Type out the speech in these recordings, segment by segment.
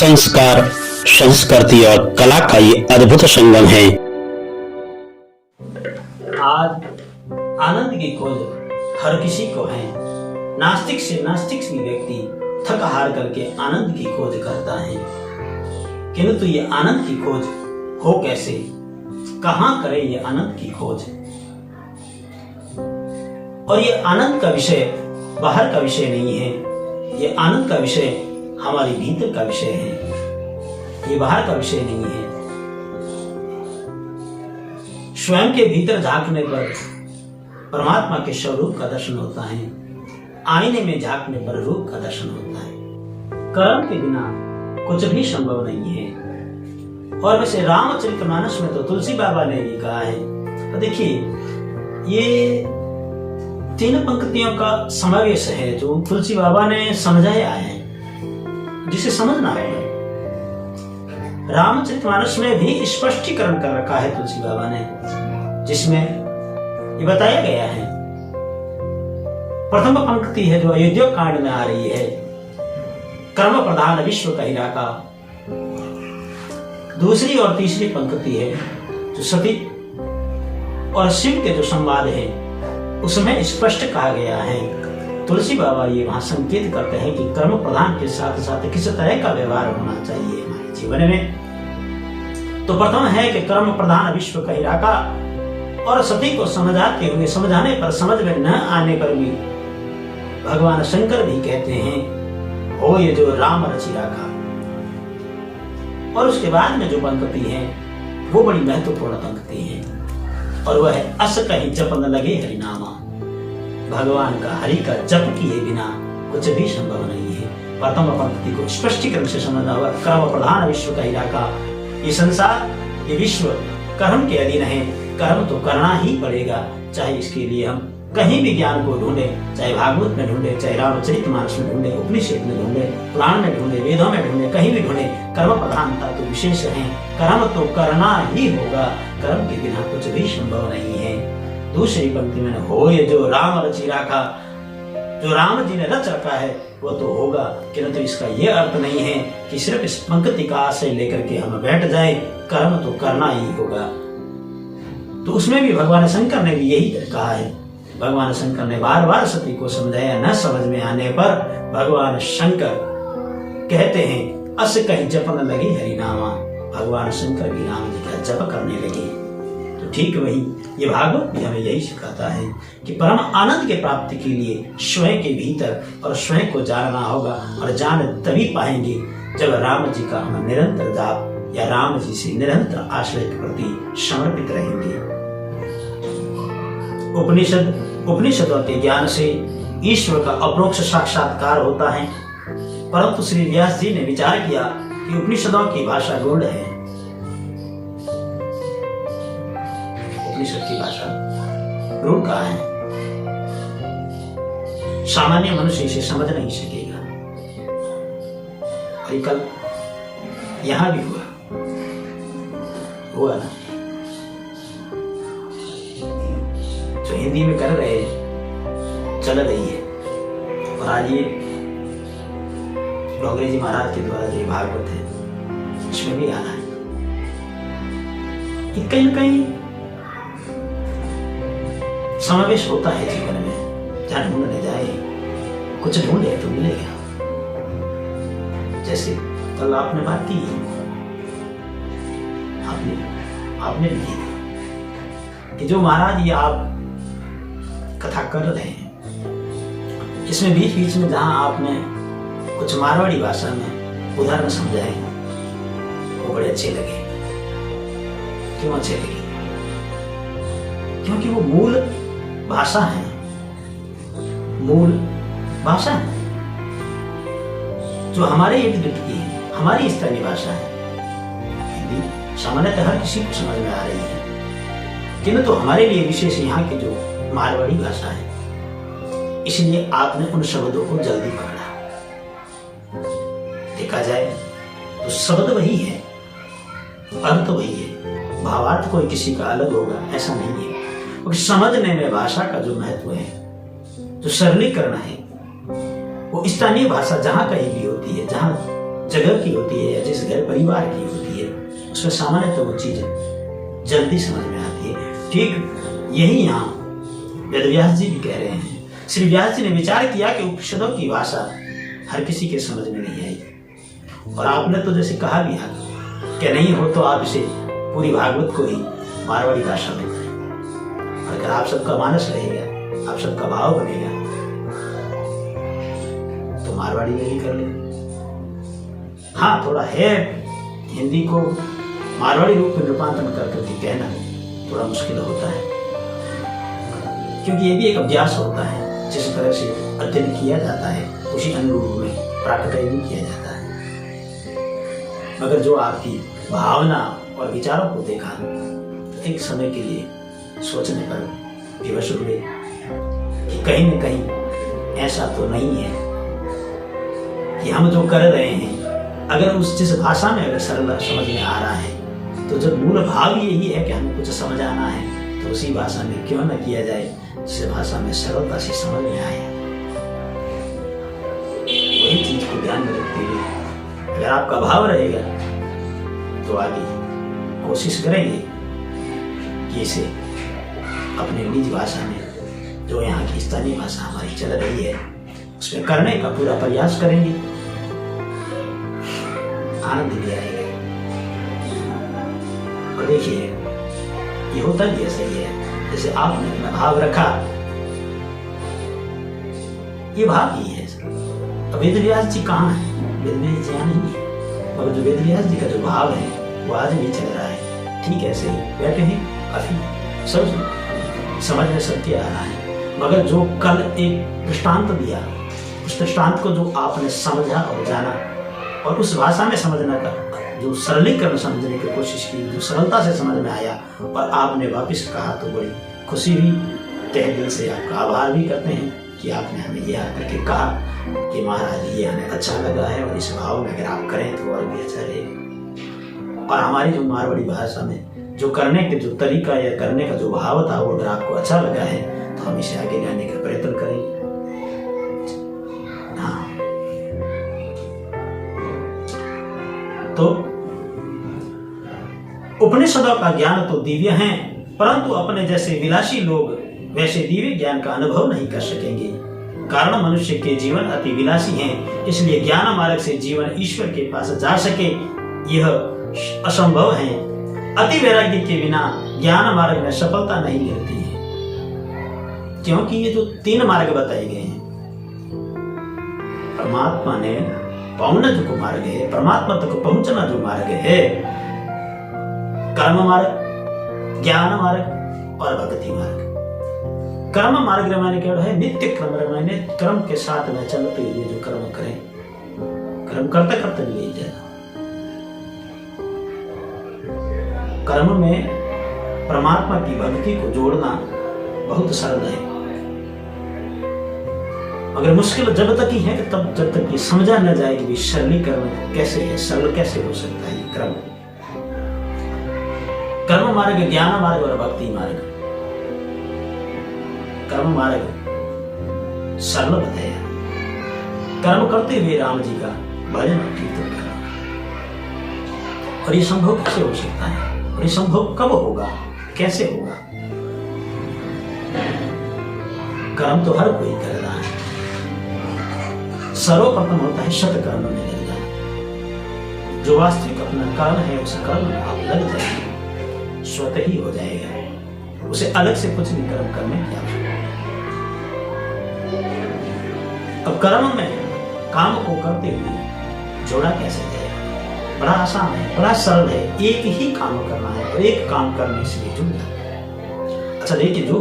संस्कार, संस्कृति और कला का ये अद्भुत संगम है। आज आनंद की खोज हर किसी को है। नास्तिक से नास्तिक भी व्यक्ति थक हार करके आनंद की खोज करता है, किंतु ये आनंद की खोज हो कैसे, कहाँ करे ये आनंद की खोज। और ये आनंद का विषय बाहर का विषय नहीं है, ये आनंद का विषय हमारे भीतर का विषय है, ये बाहर का विषय नहीं है। स्वयं के भीतर झांकने पर परमात्मा के स्वरूप का दर्शन होता है, आईने में झांकने पर रूप का दर्शन होता है। कर्म के बिना कुछ भी संभव नहीं है। और वैसे रामचरितमानस में तो तुलसी बाबा ने भी कहा है, तो देखिए ये 3 पंक्तियों का समावेश है जो तुलसी बाबा ने समझाया है, जिसे समझना है। रामचरितमानस में भी स्पष्टीकरण कर रखा है तुलसी बाबा ने, जिसमें ये बताया गया है। प्रथम पंक्ति है जो अयोध्या कांड में आ रही है, कर्म प्रधान विश्व का हीरा का। दूसरी और तीसरी पंक्ति है जो सती और शिव के जो संवाद है उसमें स्पष्ट कहा गया है। तुलसी बाबा ये वहां संकेत करते हैं कि कर्म प्रधान के साथ साथ किस तरह का व्यवहार होना चाहिए हमारे जीवन में। तो प्रथम है कि कर्म प्रधान विश्व का हीरा का, और सती को समझाते हुए समझाने पर समझ में न आने पर भी भगवान शंकर भी कहते हैं हो ये जो राम रचि राखा। और उसके बाद में जो पंक्ति है वो बड़ी महत्वपूर्ण पंक्ति है, और वह है अस कहीं जप न लगे हरिनामा। भगवान का हरि का जप किए बिना कुछ भी संभव नहीं है। प्रथम पंक्ति को स्पष्टीकरण से समझना होगा। कर्म प्रधान विश्व का हीरा का, ये संसार ये विश्व कर्म के अधीन है, कर्म तो करना ही पड़ेगा, चाहे इसके लिए हम कहीं भी ज्ञान को ढूंढे, चाहे भागवत में ढूंढे, चाहे रामचरितमानस में ढूंढे, उपनिषद में ढूंढे, पुराण में ढूंढे, वेदों में ढूंढे, कहीं भी ढूंढे, कर्म प्रधानता तो विशेष है। कर्म तो करना ही होगा, कर्म के बिना कुछ भी संभव नहीं है। दूसरी पंक्ति में हो ये जो राम रचि राखा, जो राम जी ने रच रखा है वो तो होगा, किंतु तो इसका ये अर्थ नहीं है कि सिर्फ इस पंक्ति का आशय लेकर के हम बैठ जाएं, कर्म तो करना ही होगा। तो उसमें भी भगवान शंकर ने भी यही कहा है। भगवान शंकर ने बार बार सती को समझाया, न समझ में आने पर भगवान शंकर कहते हैं अस कहीं जप न लगे हरिनामा। भगवान शंकर भी राम जी का जप करने लगे। तो ठीक वही ये भागवत भी हमें यही सिखाता है कि परम आनंद के प्राप्ति के लिए स्वयं के भीतर और स्वयं को जानना होगा, और जान तभी पाएंगे जब राम जी का हम निरंतर जाप या राम जी से निरंतर आश्रय के प्रति समर्पित रहेंगे। उपनिषदों के ज्ञान से ईश्वर का अपरोक्ष साक्षात्कार होता है, परंतु श्री व्यास जी ने विचार किया कि उपनिषदों की भाषा गूढ़ है, उपनिषद की भाषा रूढ़ का है, सामान्य मनुष्य इसे समझ नहीं सकेगा। और कल यहां भी हुआ ना, जो हिंदी में कर रहे चल रही है, और आज ये डोगरे जी महाराज के द्वारा जो भागवत है इसमें भी आना है। कहीं न कहीं समावेश होता है जीवन में। जहां ढूंढने जाए कुछ ढूंढे तो मिलेगा। जैसे कल आपने बात की, आपने भी की कि जो महाराज ये आप कथा कर रहे हैं, इसमें बीच बीच में जहां आपने कुछ मारवाड़ी भाषा में उदाहरण समझाए वो बड़े अच्छे लगे। क्यों अच्छे लगे? क्योंकि वो मूल भाषा है, मूल भाषा है जो हमारे इर्द गिर्द की है, हमारी स्थानीय भाषा है। हिंदी सामान्यतः हर किसी को समझ में आ रही है, किंतु तो हमारे लिए विशेष यहाँ की जो मारवाड़ी भाषा है, इसलिए आपने उन शब्दों को जल्दी पकड़ा। देखा जाए तो शब्द वही है, अर्थ वही है, भावार्थ कोई किसी का अलग होगा ऐसा नहीं है। और समझने में भाषा का जो महत्व है, जो सरलीकरण है, वो स्थानीय भाषा जहां कहीं भी होती है, जगह की होती है या जिस घर परिवार की होती है, उसमें सामान्य तो वो चीज जल्दी समझ में आती है। ठीक यही यहाँ वेदव्यास जी भी कह रहे हैं। श्री व्यास जी ने विचार किया कि उपनिषदों की भाषा हर किसी के समझ में नहीं आई, और आपने तो जैसे कहा भी कि नहीं हो तो आप इसे पूरी भागवत को ही मारवाड़ी भाषा में करें। अगर आप सबका मानस रहेगा, आप सबका भाव बनेगा, तो मारवाड़ी में भी कर लेंगे। हाँ, थोड़ा है हिंदी को मारवाड़ी रूप में रूपांतरण करके कहना थोड़ा मुश्किल होता है, क्योंकि ये भी एक अभ्यास होता है। जिस तरह से अध्ययन किया जाता है उसी अनुरूप में प्राकट्य भी किया जाता है। मगर जो आपकी भावना और विचारों को देखा तो एक समय के लिए सोचने पर विवश हुए कि कहीं न कहीं ऐसा तो नहीं है कि हम जो कर रहे हैं, अगर उस जिस भाषा में अगर सरल समझ में आ रहा है, तो जब मूल भाव यही है कि हमें कुछ समझ आना है, तो उसी भाषा में क्यों न किया जाए जिस भाषा में सरलता से समझ में आए। वही चीज को ध्यान में रखते हुए अगर आपका भाव रहेगा तो आगे कोशिश करेंगे कि इसे अपने निज भाषा में, जो यहाँ की स्थानीय भाषा हमारी चल रही है, उसमें करने का पूरा प्रयास करेंगे। आनंद भी आएगा। और देखिए, ये होता भी ऐसा ही है, जैसे आपने अपना भाव रखा, ये भाव ही है। तो वेदव्यास जी कहाँ है? वेदव्यास जी यहाँ नहीं है, मगर जो वेदव्यास जी का जो भाव है वो आज भी चल रहा है। ठीक ऐसे ही बैठे हैं, काफी सब समझ में सत्य आ रहा है। मगर जो कल एक दृष्टांत दिया, उस दृष्टांत को जो आपने समझा और जाना और उस भाषा में समझने का जो सरलीकरण समझने की कोशिश की, जो सरलता से समझ में आया और आपने वापस कहा, तो बड़ी खुशी हुई। तहे दिल से आपका आभार भी करते हैं कि आपने हमें यह करके कहा कि महाराज ये हमें अच्छा लगा है, और इस भाव में अगर आप करें तो और भी अच्छा रहेगा। और हमारी जो मारवाड़ी भाषा में जो करने के जो तरीका या करने का जो भाव था, वो अगर आपको अच्छा लगा है तो हम इसे आगे लाने का प्रयत्न करेंगे। हाँ, तो उपनिषदों का ज्ञान तो दिव्य है, परंतु अपने जैसे विलासी लोग वैसे दिव्य ज्ञान का अनुभव नहीं कर सकेंगे। कारण मनुष्य के जीवन अति विलासी हैं, इसलिए ज्ञान मार्ग से जीवन ईश्वर के पास जा सके यह असंभव है। अति वैराग्य के बिना ज्ञान मार्ग में सफलता नहीं मिलती है, क्योंकि ये जो 3 मार्ग बताए गए हैं, परमात्मा ने पहुंचना जो मार्ग है, परमात्मा तक पहुंचना जो मार्ग है, कर्म मार्ग, ज्ञान मार्ग और भक्ति मार्ग। कर्म मार्ग माने क्या है? नित्य क्रम माने क्रम के साथ में चलते हुए जो कर्म करें, कर्म करते करते भी ले जाए। कर्म में परमात्मा की भक्ति को जोड़ना बहुत सरल है, मगर मुश्किल जब तक ही है कि तब जब तक ये समझा न जाए कि सरलीकरण कैसे है, सरल कैसे हो सकता है। क्रम, कर्म मार्ग, ज्ञान मार्ग और भक्ति मार्ग। कर्म मार्ग सरल बताया, कर्म करते हुए राम जी का भजन और कीर्तन करना। और ये संभव कैसे हो सकता है, और ये संभव कब होगा, कैसे होगा? कर्म तो हर कोई कर रहा है। सर्वप्रथम होता है सत्कर्म में लग जाना। जो वास्तविक अपना कर्म है उस कर्म में आप लग जाएंगे, स्वतः ही हो जाएगा। उसे अलग से कुछ भी कर्म करने की आवश्यकता है। अब कर्म में काम को करते हुए जोड़ा कैसे जाएगा? बड़ा आसान है, बड़ा सरल है। एक ही काम करना है और एक काम करने से जुड़ जाता है। अच्छा देखिए, जो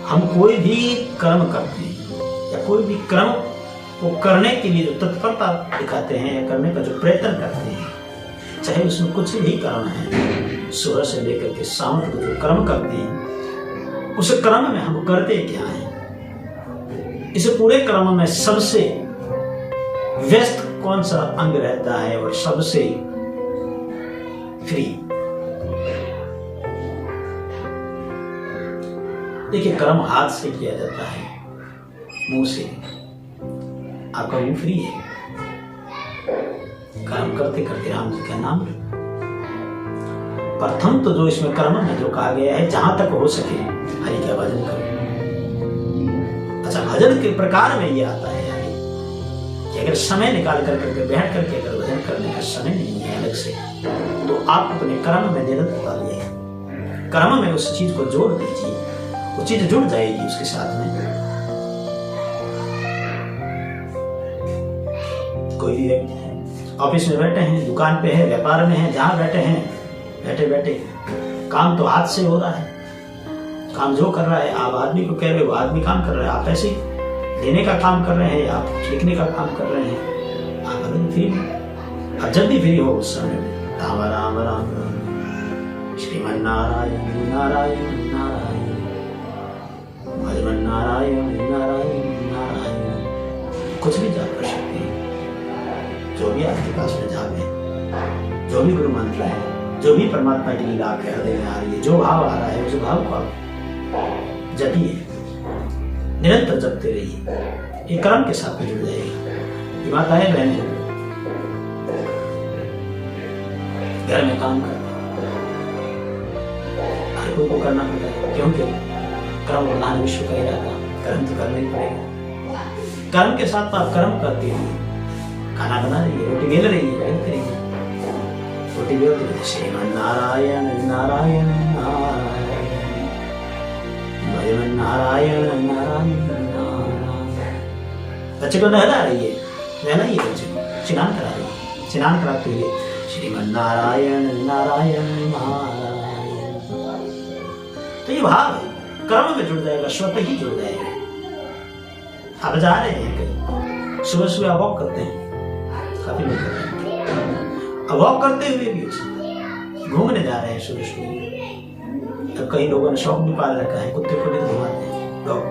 हम कोई भी कर्म करते हैं या कोई भी कर्म को करने के लिए जो तत्परता दिखाते हैं या करने का जो प्रयत्न करते हैं, चाहे उसमें कुछ भी कर्म है, सुबह से लेकर के शाम तक जो कर्म करते हैं, उस कर्म में हम करते क्या है? इस पूरे कर्म में सबसे व्यस्त कौन सा अंग रहता है और सबसे फ्री? देखिए, कर्म हाथ से किया जाता है, मुंह से। आपका मुंह फ्री है, कर्म करते करते राम जी का नाम। प्रथम तो जो इसमें कर्म में जो कहा गया है, जहां तक हो सके हरि का भजन करो। अच्छा, भजन के प्रकार में ये आता है कि अगर समय निकाल करके बैठ करके अगर भजन करने का समय नहीं है अलग से, तो आप अपने कर्म में निरंतर डालिए, कर्म में उस चीज को जोड़ दीजिए, वो चीज जुड़ जाएगी उसके साथ में। कोई भी व्यक्ति है, ऑफिस में बैठे हैं, दुकान पे है, व्यापार में है, जहां बैठे हैं, बैठे बैठे काम तो हाथ से हो रहा है। काम जो कर रहा है, आप आदमी को कह रहे हो, आदमी काम कर रहा है, आप ऐसे देने का काम कर रहे हैं, आप लिखने का काम कर रहे हैं, आप अगर फ्री में, आप जल्दी फ्री हो उस समय में, राम राम राम राम श्रीमन नारायण नारायण नारायण भजमन नारायण नारायण नारायण, कुछ भी जाप कर सकते हैं। जो भी आपके पास में जाप है, जो भी गुरु मंत्र है, जो भी परमात्मा की लीला के हृदय में आ रही है, जो भाव आ रहा है, उस भाव को आप जपिए, निरंतर जपते रहिए, ये कर्म के साथ जुड़ जाएगा। ये माताएं बहनें घर में काम करते हर कोई को करना पड़ता है, क्योंकि कर्म प्रधान विश्व का इरादा, कर्म तो करना ही पड़ेगा। कर्म के साथ आप कर्म करते हैं, खाना बना रही है, रोटी बेल रही है, बेल करेंगे, रोटी बेलते हैं, श्रीमन नारायण नारायण नारायण भजमन नारायण नारायण नारायण। बच्चे को नहला रही है, नहलाइए बच्चे को, स्नान करा रही है, स्नान कराते हुए श्रीमन नारायण नारायण नारायण। तो ये भाव है, कर्म में जुड़ जाएगा, स्वतः ही जुड़ जाएगा। आप जा रहे हैं कहीं, सुबह सुबह वॉक करते हैं, काफी लोग करते हैं, अब वॉक करते हुए भी घूमने जा रहे हैं सुबह सुबह, तो कई लोगों ने शौक भी पाल रखा है, कुत्ते को भी घुमाते हैं लोग,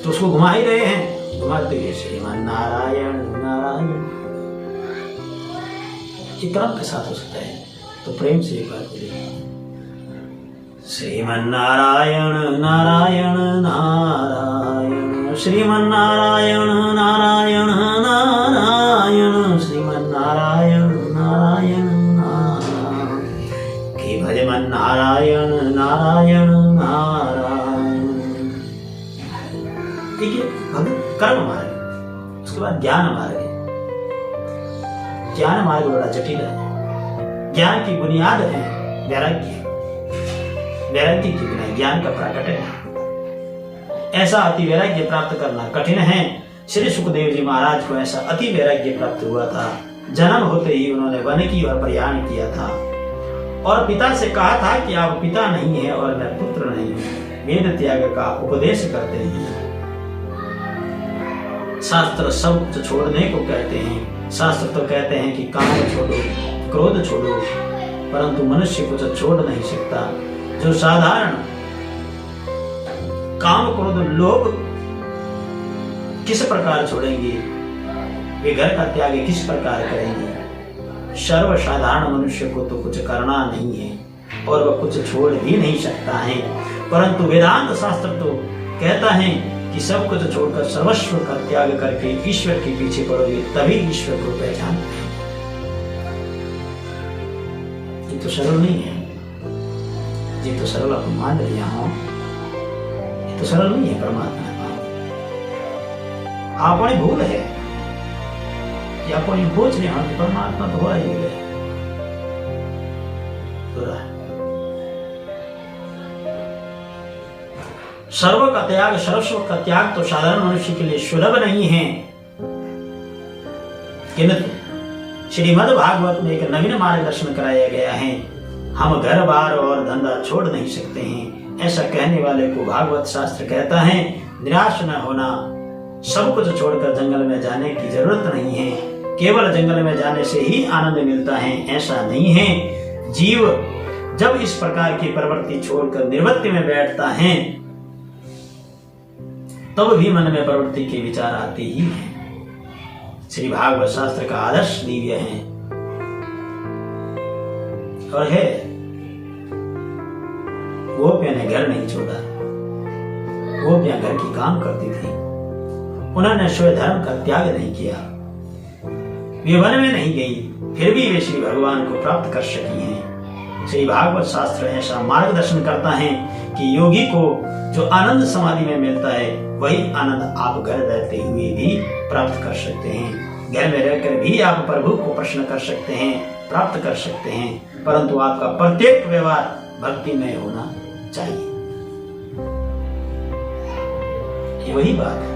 तो उसको घुमा ही रहे हैं, घुमाते हुए श्रीमान नारायण नारायण। ये कर्म के साथ हो सकता है, तो प्रेम से एक बार बोलिए, श्रीमन नारायण नारायण नारायण श्रीमन नारायण नारायण नारायण श्रीमन नारायण नारायण नारायण कि भजमन नारायण नारायण नारायण। ठीक है, भगत कर्म मार्ग, उसके बाद ज्ञान मार्ग है। ज्ञान मार्ग बड़ा जटिल है। ज्ञान की बुनियाद है वैराग्य, वैराग्य के बिना ज्ञान का प्राकट्य नहीं। ऐसा अति वैराग्य प्राप्त करना कठिन है। श्री सुखदेव जी महाराज को ऐसा अति वैराग्य प्राप्त हुआ था, जन्म होते ही उन्होंने वन की ओर प्रयाण किया था और पिता से कहा था कि आप पिता नहीं है और मैं पुत्र नहीं हूं। वेद त्याग का उपदेश करते हैं, शास्त्र सब कुछ छोड़ने को कहते हैं। शास्त्र तो कहते हैं कि काम छोड़ो, क्रोध छोड़ो, परंतु मनुष्य कुछ छोड़ नहीं सकता। जो साधारण काम क्रोध लोभ किस प्रकार छोड़ेंगे, वे घर का त्याग किस प्रकार करेंगे। सर्वसाधारण मनुष्य को तो कुछ करना नहीं है और वह कुछ छोड़ भी नहीं सकता है, परंतु वेदांत शास्त्र तो कहता है कि सब कुछ छोड़कर सर्वस्व का त्याग करके ईश्वर के पीछे पड़ोगे, तभी ईश्वर को पहचानते हैं। ये तो सरल नहीं है, ये तो सरल आप मान लिया हो, ये तो सरल नहीं है। परमात्मा अपनी भूल है कि अपनी बोझ नहीं हो, परमात्मा तो हो ही है। सर्व का त्याग, सर्वस्व का त्याग तो साधारण मनुष्य के लिए सुलभ नहीं है, किंतु श्रीमद् भागवत में एक नवीन मार्गदर्शन कराया गया है। हम घर बार और धंधा छोड़ नहीं सकते हैं, ऐसा कहने वाले को भागवत शास्त्र कहता है निराश न होना। सब कुछ छोड़कर जंगल में जाने की जरूरत नहीं है, केवल जंगल में जाने से ही आनंद मिलता है, ऐसा नहीं है। जीव जब इस प्रकार की प्रवृत्ति छोड़कर निर्वृत्ति में बैठता है, तब भी मन में प्रवृत्ति के विचार आते ही हैं। श्री भागवत शास्त्र का आदर्श दिव्य है और है। गोपियां ने घर नहीं छोड़ा, गोपियां घर की काम करती थी, उन्होंने स्वधर्म का त्याग नहीं किया। वे वन में नहीं गई, फिर भी वे श्री भगवान को प्राप्त कर सकी हैं। श्री भागवत शास्त्र ऐसा मार्गदर्शन करता है कि योगी को जो आनंद समाधि में मिलता है वही आनंद आप घर रहते हुए भी प्राप्त कर सकते हैं। घर में रहकर भी आप प्रभु को प्रश्न कर सकते हैं, प्राप्त कर सकते हैं, परंतु आपका प्रत्येक व्यवहार भक्तिमय होना चाहिए। ये वही बात है,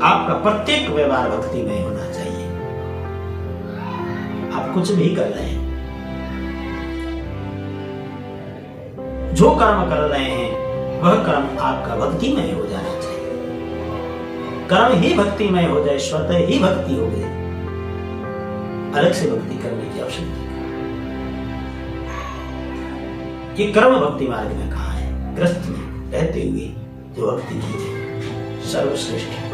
आपका प्रत्येक व्यवहार भक्तिमय होना चाहिए। आप कुछ भी कर रहे हैं, जो कर्म कर रहे हैं वह कर्म आपका भक्तिमय हो जाना चाहिए। कर्म ही भक्तिमय हो जाए, स्वतः ही भक्ति हो गई, अलग से भक्ति करने की आवश्यकता। ये कर्म भक्ति मार्ग में कहा है, ग्रस्त में रहते हुए जो भक्ति की है सर्वश्रेष्ठ।